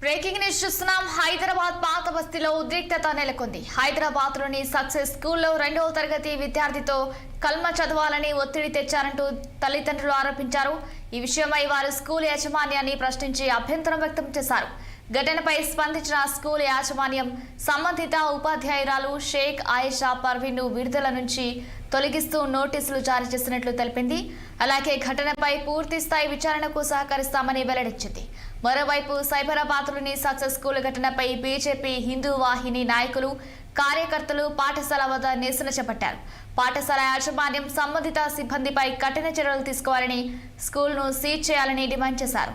Breaking news చూస్తున్నాం. హైదరాబాద్ పాత బస్తీలో ఉద్రిక్తత నెలకొంది. హైదరాబాద్ లోని సక్సెస్ స్కూల్లో 2వ తరగతి విద్యార్థితో కల్మ చదవాలని ఒత్తిడి తెచ్చారంటూ తల్లిదండ్రులు ఆరోపించారు. ఈ విషయమై వారు స్కూల్ యాజమాన్యాన్ని ప్రశ్నించి అభ్యంతరం వ్యక్తం చేశారు. ఘటనపై స్పందించిన స్కూల్ యాజమాన్యం సంబంధిత ఉపాధ్యాయురాలు షేక్ ఆయిషా పర్వీన్ను విడుదల నుంచి తొలగిస్తూ నోటీసులు జారీ చేసినట్లు తెలిపింది. అలాగే ఘటనపై పూర్తి స్థాయి విచారణకు సహకరిస్తామని వెల్లడించింది. మరోవైపు సైబరాబాద్లోని సక్సెస్ స్కూల్ ఘటనపై బీజేపీ హిందూ వాహిని నాయకులు కార్యకర్తలు పాఠశాల వద్ద నిరసన చేపట్టారు. పాఠశాల యాజమాన్యం సంబంధిత సిబ్బందిపై కఠిన చర్యలు తీసుకోవాలని, స్కూల్ను సీజ్ చేయాలని డిమాండ్ చేశారు.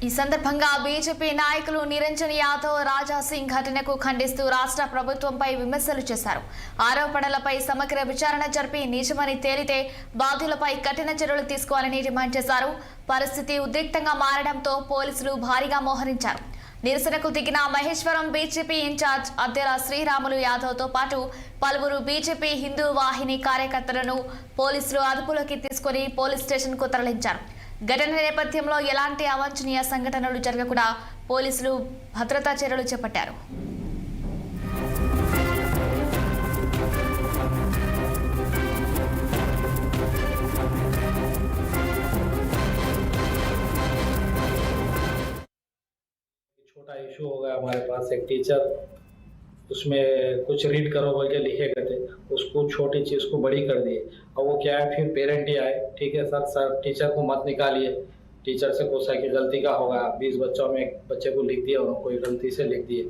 ఈ సందర్భంగా బీజేపీ నాయకులు నిరంజన్ యాదవ్, రాజా సింగ్ ఘటనకు ఖండిస్తూ రాష్ట్ర ప్రభుత్వంపై విమర్శలు చేశారు. ఆరోపణలపై సమగ్ర విచారణ జరిపి నిజమని తేలితే బాధ్యులపై కఠిన చర్యలు తీసుకోవాలని డిమాండ్ చేశారు. పరిస్థితి ఉద్రిక్తంగా మారడంతో పోలీసులు భారీగా మోహరించారు. నిరసనకు దిగిన మహేశ్వరం బీజేపీ ఇన్ఛార్జ్ అద్దెల శ్రీరాములు యాదవ్తో పాటు పలువురు బీజేపీ హిందూ వాహిని కార్యకర్తలను పోలీసులు అదుపులోకి తీసుకుని పోలీస్ స్టేషన్కు తరలించారు. ఘటన నేపథ్యంలో ఎలాంటి అవాంఛనీయ సంఘటనలు జరగకుండా పోలీసులు భద్రతా చర్యలు చేపట్టారు. छोटा इशू हो गया हमारे पास। एक टीचर उसमें कुछ रीड करो बोल के लिखे गए थे, उसको छोटी चीज़ को बड़ी कर दिए। और वो क्या है, फिर पेरेंट ही आए, ठीक है सर टीचर को मत निकालिए, टीचर से कोसा की गलती का होगा, 20 बच्चों में एक बच्चे को लिख दिए, उन्होंने कोई गलती से लिख दिए,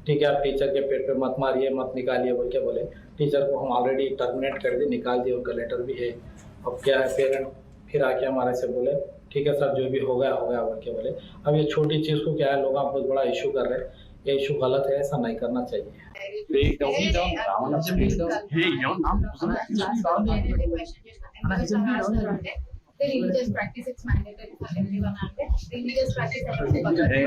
ठीक है आप टीचर के पेट पे मत मारिए, मत निकालिए बोल के बोले। टीचर को हम ऑलरेडी टर्मिनेट कर दिए, निकाल दिए, उनका लेटर भी है। अब क्या है, पेरेंट फिर आके हमारे से बोले ठीक है सर जो भी हो गया बोल के बोले। अब ये छोटी चीज़ को क्या है, लोग आप बहुत बड़ा इशू कर रहे हैं, ये इशू गलत है, ऐसा नहीं करना चाहिए। Religious practice, it's mandatory for everyone. Religious practice mandatory.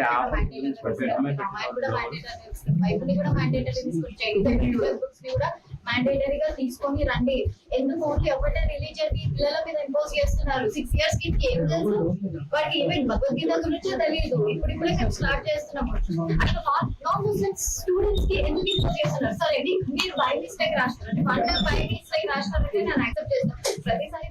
Bible కూడా mandatory తీసుకొచ్చాయి. Religious books కూడా mandatory గా తీసుకొని రండి. ఎందుకు ఓన్లీ ఒకటే రిలీజియన్ ని పిల్లల మీద ఇంపోజ్ చేస్తున్నారు? 6 years కి ఏం తెలుసు? వాటికి ఈవెన్ భగవద్గీత గురించి తెలియదు. ఇప్పుడే మేము స్టార్ట్ చేస్తున్నాము. అసలు నాన్ ముస్లిం స్టూడెంట్స్ కి ఎందుకు ఇంపోజ్ చేస్తున్నారు? సరే మీరు బై మిస్టేక్ రాస్తున్నారు, బై మిస్టేక్ రాస్తారంటే నేను యాక్సెప్ట్ చేస్తాను. ప్రతిసారి